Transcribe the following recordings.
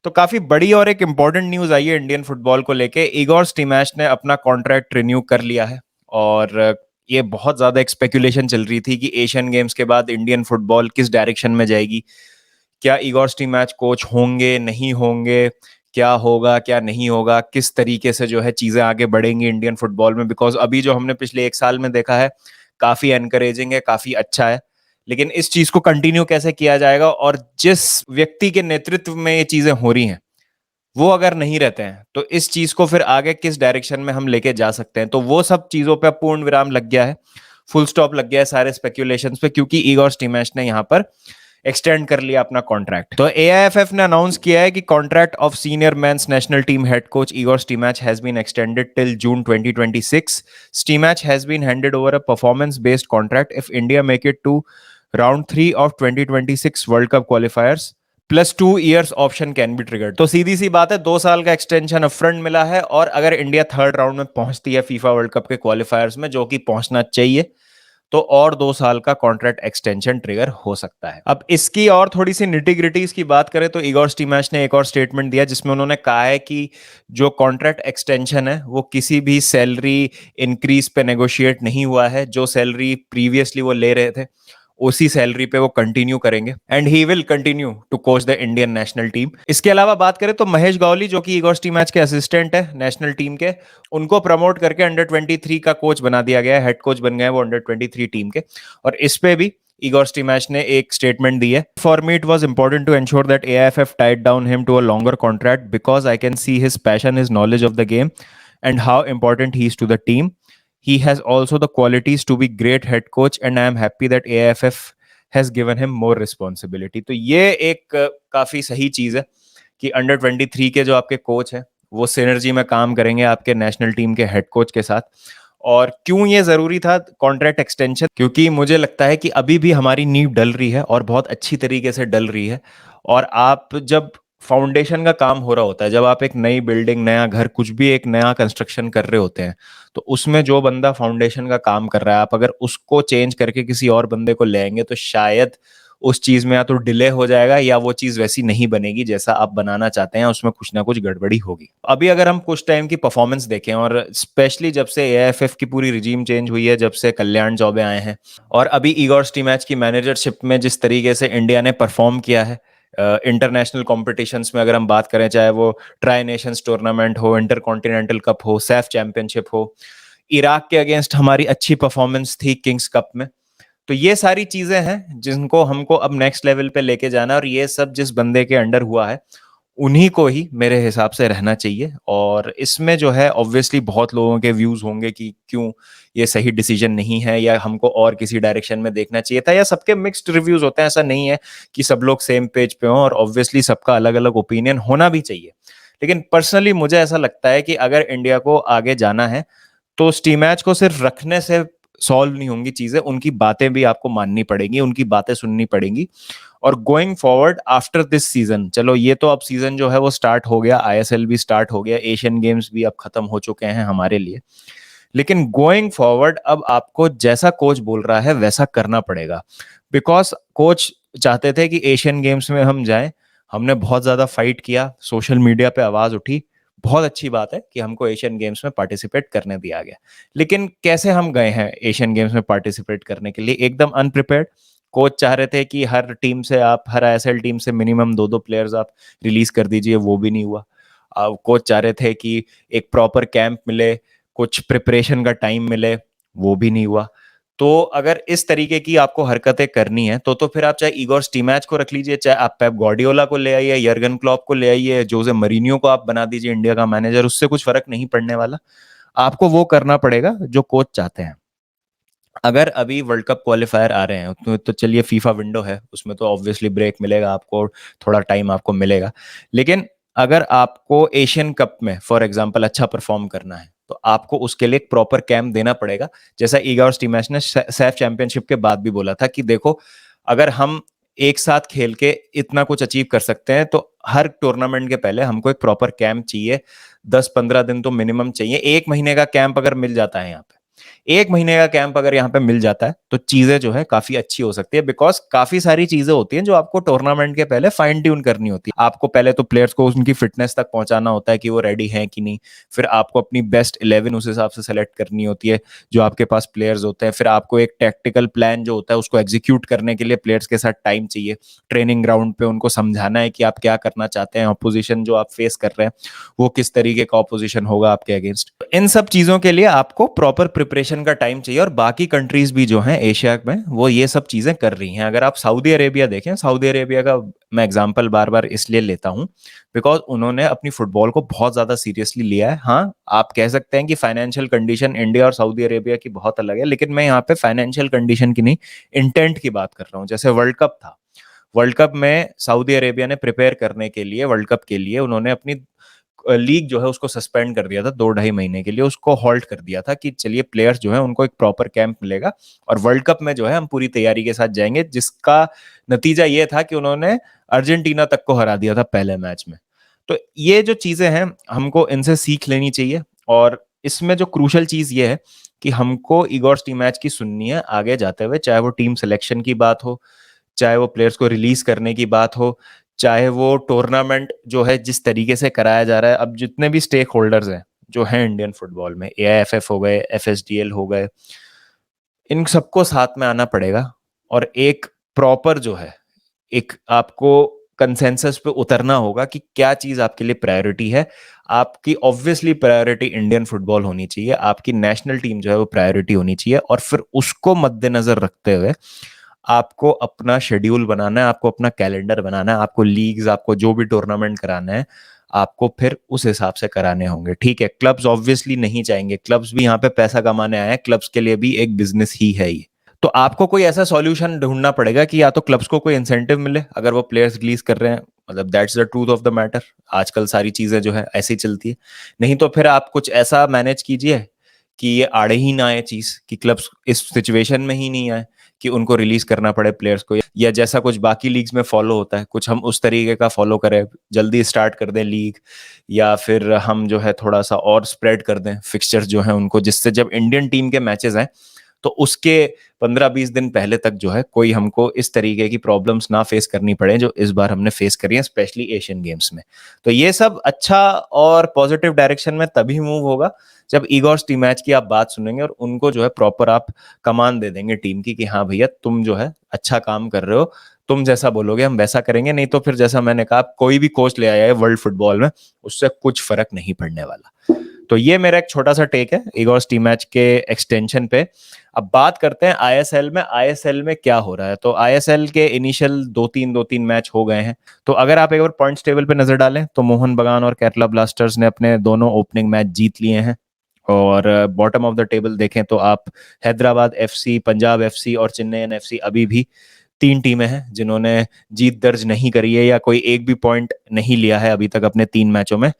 तो काफी बड़ी और एक इंपॉर्टेंट न्यूज आई है इंडियन फुटबॉल को लेके। इगोर स्टीमैच ने अपना कॉन्ट्रैक्ट रिन्यू कर लिया है। और ये बहुत ज्यादा एक स्पेकुलेशन चल रही थी कि एशियन गेम्स के बाद इंडियन फुटबॉल किस डायरेक्शन में जाएगी, क्या इगोर स्टीमैच कोच होंगे नहीं होंगे, क्या होगा क्या नहीं होगा, किस तरीके से जो है चीजें आगे बढ़ेंगी इंडियन फुटबॉल में। बिकॉज अभी जो हमने पिछले एक साल में देखा है काफी एनकरेजिंग है, काफी अच्छा है। लेकिन इस चीज को कंटिन्यू कैसे किया जाएगा, और जिस व्यक्ति के नेतृत्व में ये चीजें हो रही हैं वो अगर नहीं रहते हैं तो इस चीज को फिर आगे किस डायरेक्शन में हम लेके जा सकते हैं। तो वो सब चीजों पे पूर्ण विराम लग गया है, फुल स्टॉप लग गया है सारे स्पेक्यूलेशंस पे, क्योंकि इगोर स्टीमैच ने यहाँ पर एक्सटेंड कर लिया अपना कॉन्ट्रैक्ट। तो एआईएफएफ ने अनाउंस किया है कि contract of senior men's national team head coach Igor Stimac has been extended till June 2026. Stimac has been handed over a performance-based contract if India make it to round 3 of 2026 World Cup qualifiers. +2 years option can be triggered. तो सीधी सी बात है, 2 साल का extension upfront मिला है, और अगर India third round में पहुंचती है फीफा वर्ल्ड कप के क्वालिफायर्स में, जो कि पहुंचना चाहिए, तो और 2 साल का कॉन्ट्रैक्ट एक्सटेंशन ट्रिगर हो सकता है। अब इसकी और थोड़ी सी निटी ग्रिटीज की बात करें तो इगोर स्टीमैच ने एक और स्टेटमेंट दिया जिसमें उन्होंने कहा है कि जो कॉन्ट्रैक्ट एक्सटेंशन है वो किसी भी सैलरी इंक्रीज पे नेगोशिएट नहीं हुआ है। जो सैलरी प्रीवियसली वो ले रहे थे उसी सैलरी पे वो कंटिन्यू करेंगे, and he will continue to coach the Indian national team. इसके अलावा बात करें तो महेश गौली, जो कि इगोर स्टीमैच के असिस्टेंट है नेशनल टीम के, उनको प्रमोट करके अंडर 23 का कोच बना दिया गया है, हेड कोच बन गए वो अंडर 23 टीम के। और इस पे भी इगोर स्टीमैच ने एक स्टेटमेंट दी है। For me it was important to ensure that AIFF tied down him to a longer contract because I can see his passion, his knowledge of the game and how important he is to the team. He has also the qualities to be great head coach and I am happy that AIFF has given him more responsibility. तो ये एक काफी सही चीज है कि under 23 के जो आपके कोच हैं वो सिनर्जी में काम करेंगे आपके नेशनल टीम के हेड कोच के साथ। और क्यों ये जरूरी था कॉन्ट्रैक्ट एक्सटेंशन, क्योंकि मुझे लगता है कि अभी भी हमारी नींव डल रही है और बहुत अच्छी तरीके से डल रही है। और आप जब फाउंडेशन का काम हो रहा होता है, जब आप एक नई बिल्डिंग, नया घर, कुछ भी एक नया कंस्ट्रक्शन कर रहे होते हैं, तो उसमें जो बंदा फाउंडेशन का काम कर रहा है, आप अगर उसको चेंज करके किसी और बंदे को ले आएंगे तो शायद उस चीज में या तो डिले हो जाएगा या वो चीज वैसी नहीं बनेगी जैसा आप बनाना चाहते हैं, उसमें कुछ ना कुछ गड़बड़ी होगी। अभी अगर हम कुछ टाइम की परफॉर्मेंस देखें, और स्पेशली जब से एआईएफएफ की पूरी रिजीम चेंज हुई है, जब से कल्याण चौबे आए हैं, और अभी इगोर स्टीमैच की मैनेजरशिप में जिस तरीके से इंडिया ने परफॉर्म किया है इंटरनेशनल कॉम्पिटिशन्स में, अगर हम बात करें चाहे वो ट्राई नेशंस टूर्नामेंट हो, इंटर कॉन्टिनेंटल कप हो, सैफ चैंपियनशिप हो, इराक के अगेंस्ट हमारी अच्छी परफॉर्मेंस थी किंग्स कप में, तो ये सारी चीजें हैं जिनको हमको अब नेक्स्ट लेवल पे लेके जाना है। और ये सब जिस बंदे के अंडर हुआ है उन्हीं को ही मेरे हिसाब से रहना चाहिए। और इसमें जो है ऑब्वियसली बहुत लोगों के व्यूज होंगे कि क्यों ये सही डिसीजन नहीं है, या हमको और किसी डायरेक्शन में देखना चाहिए था, या सबके मिक्स्ड रिव्यूज होते हैं। ऐसा नहीं है कि सब लोग सेम पेज पे हों, और ऑब्वियसली सबका अलग अलग ओपिनियन होना भी चाहिए। लेकिन पर्सनली मुझे ऐसा लगता है कि अगर इंडिया को आगे जाना है तो स्टीमैच को सिर्फ रखने से सॉल्व नहीं होंगी चीजें, उनकी बातें भी आपको माननी पड़ेंगी, उनकी बातें सुननी पड़ेंगी। और going forward after this season, चलो ये तो अब सीजन जो है वो स्टार्ट हो गया, आईएसएल भी स्टार्ट हो गया, एशियन गेम्स भी अब खत्म हो चुके हैं हमारे लिए, लेकिन गोइंग फॉरवर्ड अब आपको जैसा कोच बोल रहा है वैसा करना पड़ेगा। बिकॉज कोच चाहते थे कि एशियन गेम्स में हम जाएं, हमने बहुत ज्यादा फाइट किया, सोशल मीडिया पे आवाज उठी, बहुत अच्छी बात है कि हमको एशियन गेम्स में पार्टिसिपेट करने दिया गया। लेकिन कैसे हम गए हैं एशियन गेम्स में पार्टिसिपेट करने के लिए? एकदम अनप्रिपेयर्ड। कोच चाह रहे थे कि हर टीम से आप, हर आईएसएल टीम से मिनिमम 2-2 प्लेयर्स आप रिलीज कर दीजिए, वो भी नहीं हुआ। कोच चाह रहे थे कि एक प्रॉपर कैंप मिले, कुछ प्रिपरेशन का टाइम मिले, वो भी नहीं हुआ। तो अगर इस तरीके की आपको हरकतें करनी है तो फिर आप चाहे इगोर स्टीमैच को रख लीजिए, चाहे आप पेप गार्डियोला को ले आइए, यर्गन क्लॉप को ले आइए, जोसे मरीनियो को आप बना दीजिए इंडिया का मैनेजर, उससे कुछ फर्क नहीं पड़ने वाला। आपको वो करना पड़ेगा जो कोच चाहते हैं। अगर अभी वर्ल्ड कप क्वालिफायर आ रहे हैं तो चलिए फीफा विंडो है, उसमें तो ऑब्वियसली ब्रेक मिलेगा आपको, थोड़ा टाइम आपको मिलेगा। लेकिन अगर आपको एशियन कप में फॉर एग्जांपल अच्छा परफॉर्म करना है तो आपको उसके लिए एक प्रॉपर कैंप देना पड़ेगा। जैसा इगोर स्टीमैच ने सैफ चैंपियनशिप के बाद भी बोला था कि देखो, अगर हम एक साथ खेल के इतना कुछ अचीव कर सकते हैं तो हर टूर्नामेंट के पहले हमको एक प्रॉपर कैंप चाहिए, 10-15 दिन तो मिनिमम चाहिए। 1 महीने का कैंप अगर मिल जाता है यहाँ पे, 1 महीने का कैंप अगर यहाँ पे मिल जाता है तो चीजें जो है काफी अच्छी हो सकती है, बिकॉज काफी सारी चीजें होती हैं जो आपको टूर्नामेंट के पहले फाइन ट्यून करनी होती है। आपको पहले तो प्लेयर्स को उनकी फिटनेस तक पहुंचाना होता है कि वो रेडी हैं कि नहीं, फिर आपको अपनी बेस्ट 11 उस हिसाब से सेलेक्ट करनी होती है जो आपके पास प्लेयर्स होते हैं, फिर आपको एक टैक्टिकल प्लान जो होता है उसको एग्जीक्यूट करने के लिए प्लेयर्स के साथ टाइम चाहिए, ट्रेनिंग ग्राउंड पे उनको समझाना है कि आप क्या करना चाहते हैं, ऑपोजिशन जो आप फेस कर रहे हैं वो किस तरीके का ऑपोजिशन होगा आपके अगेंस्ट। इन सब चीजों के लिए आपको प्रॉपर प्रिपरेशन का टाइम चाहिए, और बाकी कंट्रीज भी जो हैं एशिया में वो ये सब चीजें कर रही हैं। अगर आप सऊदी अरेबिया देखें, सऊदी अरेबिया का मैं एग्जांपल बार बार इसलिए लेता हूं बिकॉज उन्होंने अपनी फुटबॉल को बहुत ज्यादा सीरियसली लिया है। हाँ, आप कह सकते हैं कि फाइनेंशियल कंडीशन इंडिया और सऊदी अरेबिया की बहुत अलग है, लेकिन मैं यहाँ पे फाइनेंशियल कंडीशन की नहीं, इंटेंट की बात कर रहा हूँ। जैसे वर्ल्ड कप था, वर्ल्ड कप में सऊदी अरेबिया ने प्रिपेयर करने के लिए, वर्ल्ड कप के लिए उन्होंने अपनी लीग जो है उसको सस्पेंड कर दिया था 2-2.5 महीने के लिए, उसको हॉल्ट कर दिया था कि चलिए प्लेयर्स जो है उनको एक प्रॉपर कैंप मिलेगा और वर्ल्ड कप में जो है हम पूरी तैयारी के साथ जाएंगे, जिसका नतीजा ये था कि उन्होंने अर्जेंटीना तक को हरा दिया था पहले मैच में। तो ये जो चीजें हैं हमको इनसे सीख लेनी चाहिए, और इसमें जो क्रूशल चीज ये है कि हमको इगोर टीमैच की सुननी है आगे जाते हुए, चाहे वो टीम सिलेक्शन की बात हो, चाहे वो प्लेयर्स को रिलीज करने की बात हो, चाहे वो टूर्नामेंट जो है जिस तरीके से कराया जा रहा है। अब जितने भी स्टेक होल्डर्स हैं जो हैं इंडियन फुटबॉल में, एआईएफएफ हो गए, एफएसडीएल हो गए, इन सबको साथ में आना पड़ेगा और एक प्रॉपर जो है, एक आपको कंसेंसस पे उतरना होगा कि क्या चीज आपके लिए प्रायोरिटी है। आपकी ऑब्वियसली प्रायोरिटी इंडियन फुटबॉल होनी चाहिए, आपकी नेशनल टीम जो है वो प्रायोरिटी होनी चाहिए, और फिर उसको मद्देनजर रखते हुए आपको अपना शेड्यूल बनाना है, आपको अपना कैलेंडर बनाना है, आपको लीग्स, आपको जो भी टूर्नामेंट कराना है आपको फिर उस हिसाब से कराने होंगे। ठीक है, क्लब्स ऑब्वियसली नहीं चाहेंगे, क्लब्स भी यहाँ पे पैसा कमाने आए हैं, क्लब्स के लिए भी एक बिजनेस ही है ये। तो आपको कोई ऐसा सॉल्यूशन ढूंढना पड़ेगा कि या तो क्लब्स को कोई इंसेंटिव मिले अगर वो प्लेयर्स रिलीज कर रहे हैं, मतलब that's the truth of the matter, आजकल सारी चीजें जो है ऐसी चलती है। नहीं तो फिर आप कुछ ऐसा मैनेज कीजिए कि ये आड़े ही ना आए चीज, कि क्लब्स इस सिचुएशन में ही नहीं आए कि उनको रिलीज करना पड़े प्लेयर्स को, या जैसा कुछ बाकी लीग्स में फॉलो होता है कुछ हम उस तरीके का फॉलो करें, जल्दी स्टार्ट कर दें लीग, या फिर हम जो है थोड़ा सा और स्प्रेड कर दें फिक्सचर्स जो है उनको, जिससे जब इंडियन टीम के मैचेस हैं तो उसके 15-20 दिन पहले तक जो है कोई हमको इस तरीके की प्रॉब्लम्स ना फेस करनी पड़े जो इस बार हमने फेस करी है, स्पेशली एशियन गेम्स में। तो ये सब अच्छा और पॉजिटिव डायरेक्शन में तभी मूव होगा जब इगोर टीमैच की आप बात सुनेंगे और उनको जो है प्रॉपर आप कमान दे देंगे टीम की कि हाँ भैया तुम जो है अच्छा काम कर रहे हो, तुम जैसा बोलोगे हम वैसा करेंगे। नहीं तो फिर जैसा मैंने कहा, कोई भी कोच ले आया है वर्ल्ड फुटबॉल में, उससे कुछ फर्क नहीं पड़ने वाला। तो ये मेरा एक छोटा सा टेक है इगोर टीमैच के एक्सटेंशन पे। अब बात करते हैं आईएसएल में, आईएसएल में क्या हो रहा है। तो आईएसएल के इनिशियल दो तीन मैच हो गए हैं। तो अगर आप एक बार पॉइंट्स टेबल पे नजर डालें तो मोहन बगान और केरला ब्लास्टर्स ने अपने दोनों ओपनिंग मैच जीत लिए हैं, और बॉटम ऑफ द टेबल देखें तो आप हैदराबाद एफसी, पंजाब एफसी और चेन्नई एफसी अभी भी 3 टीमें हैं जिन्होंने जीत दर्ज नहीं करी है या कोई एक भी पॉइंट नहीं लिया है अभी तक अपने 3 मैचों में।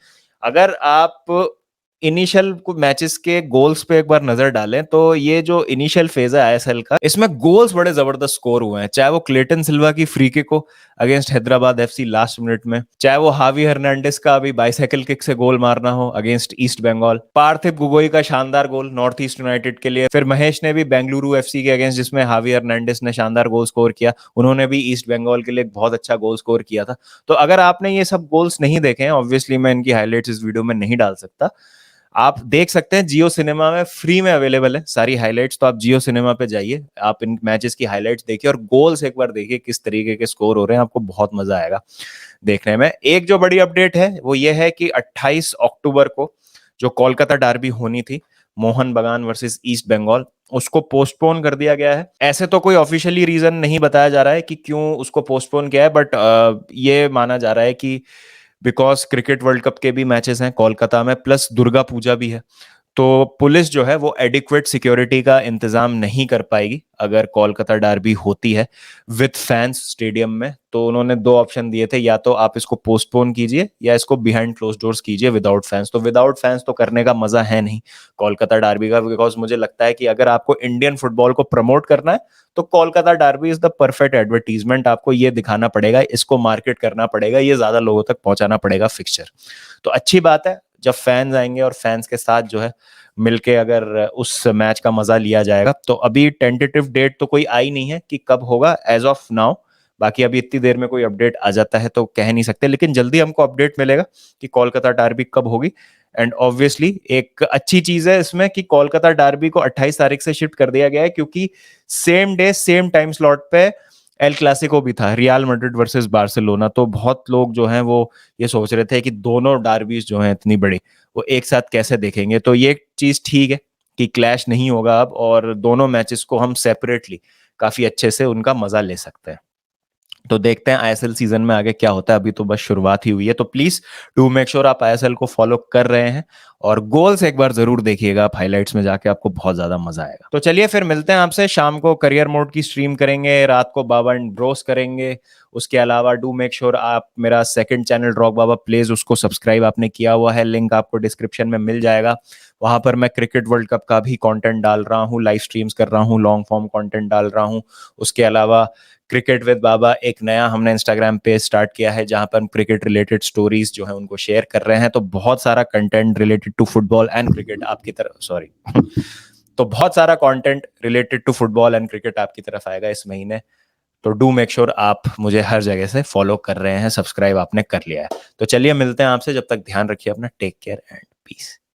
अगर आप इनिशियल मैचेस के गोल्स पे एक बार नजर डालें तो ये जो इनिशियल फेज है आईएसएल का, इसमें गोल्स बड़े जबरदस्त स्कोर हुए हैं, चाहे वो क्लेटन सिल्वा की फ्री किक हो against Hyderabad FC last minute में, चाहे वो हावी हर्नांडिस का अभी बाइसाइकिल किक से गोल मारना हो अगेंस्ट ईस्ट बंगाल, पार्थिव गोगोई का शानदार गोल नॉर्थ ईस्ट यूनाइटेड के लिए, फिर महेश ने भी बेंगलुरु एफसी के अगेंस्ट जिसमें हावी हर्नांडिस ने शानदार गोल स्कोर किया, उन्होंने भी ईस्ट बंगाल के लिए एक बहुत अच्छा गोल स्कोर किया था। तो अगर आपने ये सब गोल्स नहीं देखे हैं, ऑब्वियसली मैं इनकी हाईलाइट्स इस वीडियो में नहीं डाल सकता, आप देख सकते हैं जियो सिनेमा में फ्री में अवेलेबल है सारी हाइलाइट्स। तो आप जियो सिनेमा पे जाइए, आप इन मैचेस की हाइलाइट्स देखिए और गोल्स एक बार देखिए किस तरीके के स्कोर हो रहे हैं, आपको बहुत मजा आएगा देखने में। एक जो बड़ी अपडेट है वो ये है कि 28 अक्टूबर को जो कोलकाता डर्बी होनी थी, मोहन बगान वर्सेस ईस्ट बंगाल, उसको पोस्टपोन कर दिया गया है। ऐसे तो कोई ऑफिशियली रीजन नहीं बताया जा रहा है कि क्यों उसको पोस्टपोन किया है, बट ये माना जा रहा है कि बिकॉज क्रिकेट वर्ल्ड कप के भी मैचेस हैं कोलकाता में, प्लस दुर्गा पूजा भी है, तो पुलिस जो है वो एडिक्वेट सिक्योरिटी का इंतजाम नहीं कर पाएगी अगर कोलकाता डर्बी होती है विद फैंस स्टेडियम में। तो उन्होंने 2 ऑप्शन दिए थे, या तो आप इसको पोस्टपोन कीजिए या इसको बिहाइंड क्लोज डोर्स कीजिए विदाउट फैंस। तो विदाउट फैंस तो करने का मजा है नहीं कोलकाता डर्बी का, बिकॉज मुझे लगता है कि अगर आपको इंडियन फुटबॉल को प्रमोट करना है तो Kolkata derby is the perfect advertisement. आपको ये दिखाना पड़ेगा, इसको मार्केट करना पड़ेगा, ये ज्यादा लोगों तक पहुंचाना पड़ेगा फिक्सचर। तो अच्छी बात है, जब फैंस आएंगे और फैंस के साथ जो है मिलके अगर उस मैच का मजा लिया जाएगा। तो अभी टेंटेटिव डेट तो कोई आई नहीं है कि कब होगा एज ऑफ नाउ। बाकी अभी इतनी देर में कोई अपडेट आ जाता है तो कह नहीं सकते, लेकिन जल्दी हमको अपडेट मिलेगा कि कोलकाता डार्बी कब होगी। एंड ऑब्वियसली एक अच्छी चीज है इसमें कि कोलकाता डार्बी को 28 तारीख से शिफ्ट कर दिया गया है, क्योंकि same day same time slot पे एल क्लासिको भी था, रियल मैड्रिड वर्सेस बार्सिलोना। तो बहुत लोग जो हैं वो ये सोच रहे थे कि दोनों डार्बीज जो हैं इतनी बड़ी वो एक साथ कैसे देखेंगे। तो ये चीज ठीक है कि क्लैश नहीं होगा अब, और दोनों मैचेस को हम सेपरेटली काफी अच्छे से उनका मजा ले सकते हैं। तो देखते हैं आईएसएल सीजन में आगे क्या होता है, अभी तो बस शुरुआत ही हुई है। तो प्लीज डू मेक श्योर आप आईएसएल को फॉलो कर रहे हैं, और गोल्स एक बार जरूर देखिएगा आप हाइलाइट्स में जाके, आपको बहुत ज्यादा मजा आएगा। तो चलिए फिर मिलते हैं आपसे शाम को, करियर मोड की स्ट्रीम करेंगे, रात को बाबा एंड ब्रोस करेंगे। उसके अलावा डू मेक श्योर आप मेरा सेकंड चैनल रॉक बाबा प्लेज उसको सब्सक्राइब आपने किया हुआ है, लिंक आपको डिस्क्रिप्शन में मिल जाएगा। वहां पर मैं क्रिकेट वर्ल्ड कप का भी कंटेंट डाल रहा हूँ, लाइव स्ट्रीम्स कर रहा हूँ, लॉन्ग फॉर्म कंटेंट डाल रहा हूँ। उसके अलावा क्रिकेट विद बाबा एक नया हमने इंस्टाग्राम पेज स्टार्ट किया है, जहां पर हम क्रिकेट रिलेटेड स्टोरीज जो है उनको शेयर कर रहे हैं। तो बहुत सारा content related to football and cricket आपकी तरफ, सॉरी तो बहुत सारा content related to football and cricket आपकी तरफ आएगा इस महीने। तो डू मेक श्योर आप मुझे हर जगह से फॉलो कर रहे हैं, सब्सक्राइब आपने कर लिया है। तो चलिए मिलते हैं आपसे, जब तक ध्यान रखिए अपना, टेक केयर एंड पीस।